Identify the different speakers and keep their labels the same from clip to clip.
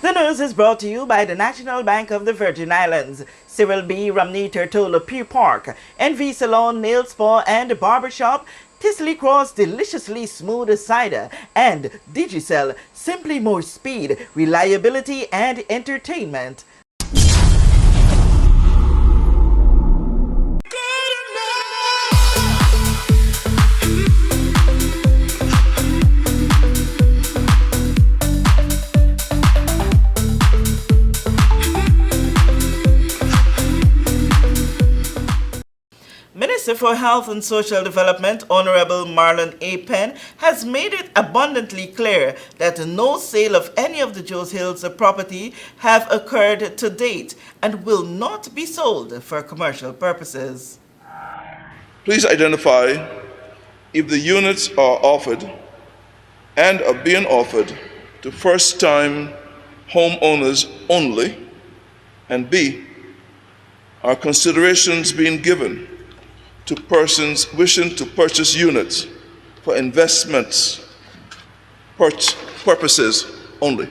Speaker 1: The news is brought to you by the National Bank of the Virgin Islands, Cyril B. Romney Tertola Pier Park, NV Salon, Nail Spa and Barbershop, Tisley Cross Deliciously Smooth Cider, and Digicel, simply more speed, reliability and entertainment. Minister for Health and Social Development, Honorable Marlon A. Penn, has made it abundantly clear that no sale of any of the Jos Hills property have occurred to date and will not be sold for commercial purposes.
Speaker 2: Please identify if the units are offered and are being offered to first-time homeowners only, and B, are considerations being given to persons wishing to purchase units for investments purposes only.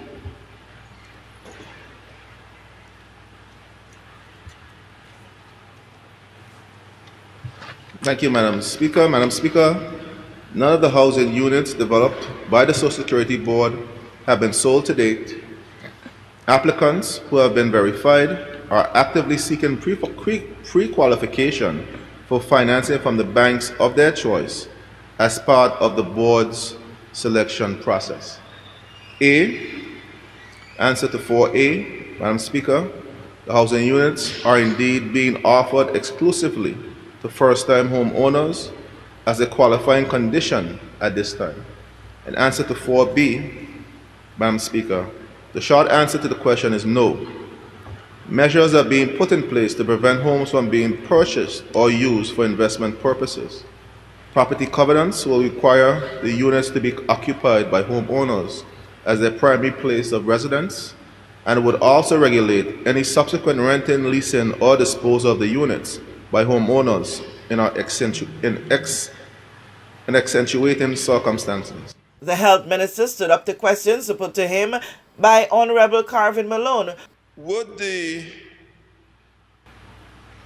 Speaker 3: Thank you, Madam Speaker. Madam Speaker, none of the housing units developed by the Social Security Board have been sold to date. Applicants who have been verified are actively seeking pre-qualification for financing from the banks of their choice as part of the board's selection process. Answer to 4A, Madam Speaker, the housing units are indeed being offered exclusively to first-time homeowners as a qualifying condition at this time. In answer to 4B, Madam Speaker, the short answer to the question is no. Measures are being put in place to prevent homes from being purchased or used for investment purposes. Property covenants will require the units to be occupied by homeowners as their primary place of residence, and would also regulate any subsequent renting, leasing, or disposal of the units by homeowners in accentuating circumstances.
Speaker 1: The Health Minister stood up to questions put to him by Honorable Carvin Malone.
Speaker 2: Would the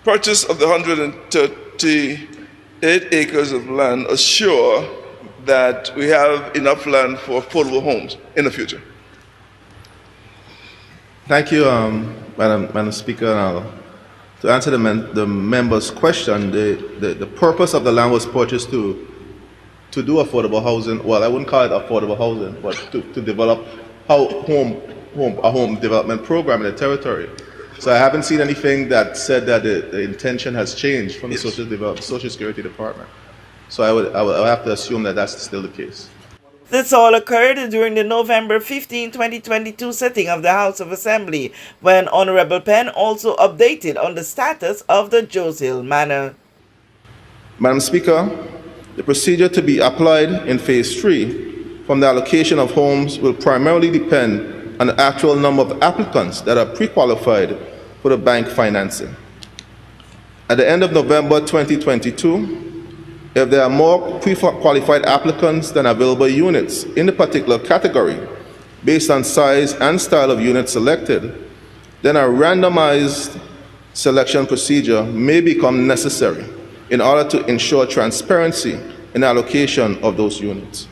Speaker 2: purchase of the 138 acres of land assure that we have enough land for affordable homes in the future?
Speaker 3: Thank you, Madam Speaker. To answer the member's question, the purpose of the land was purchased to do affordable housing. Well, I wouldn't call it affordable housing, but to develop a home development program in the territory. So I haven't seen anything that said that the intention has changed from the Social Security Department. So I would have to assume that that's still the case.
Speaker 1: This all occurred during the November 15, 2022 sitting of the House of Assembly, when Honorable Penn also updated on the status of the Jos Hill Manor.
Speaker 3: Madam Speaker, the procedure to be applied in Phase 3 from the allocation of homes will primarily depend on the actual number of applicants that are pre-qualified for the bank financing. At the end of November 2022, if there are more pre-qualified applicants than available units in a particular category, based on size and style of unit selected, then a randomized selection procedure may become necessary in order to ensure transparency in allocation of those units.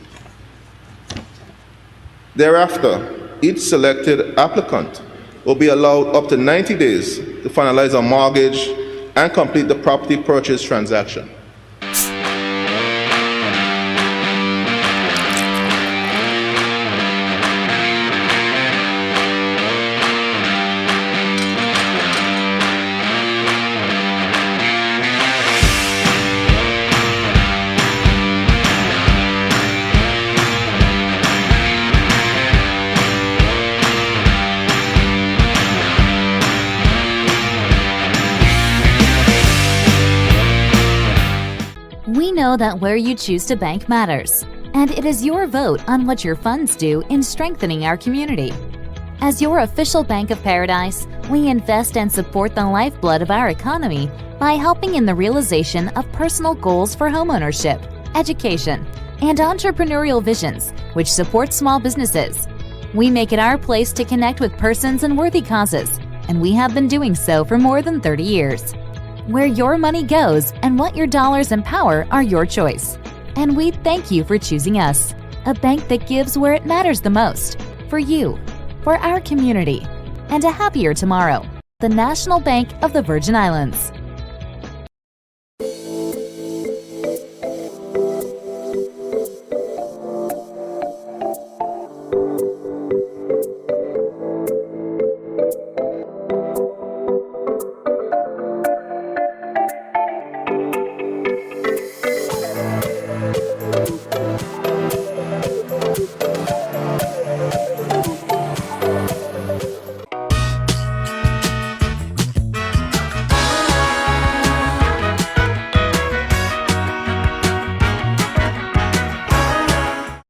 Speaker 3: Thereafter, each selected applicant will be allowed up to 90 days to finalize a mortgage and complete the property purchase transaction.
Speaker 4: We know that where you choose to bank matters, and it is your vote on what your funds do in strengthening our community. As your official Bank of Paradise, we invest and support the lifeblood of our economy by helping in the realization of personal goals for homeownership, education, and entrepreneurial visions, which support small businesses. We make it our place to connect with persons and worthy causes, and we have been doing so for more than 30 years. Where your money goes and what your dollars empower are your choice. And we thank you for choosing us, a bank that gives where it matters the most, for you, for our community, and a happier tomorrow. The National Bank of the Virgin Islands.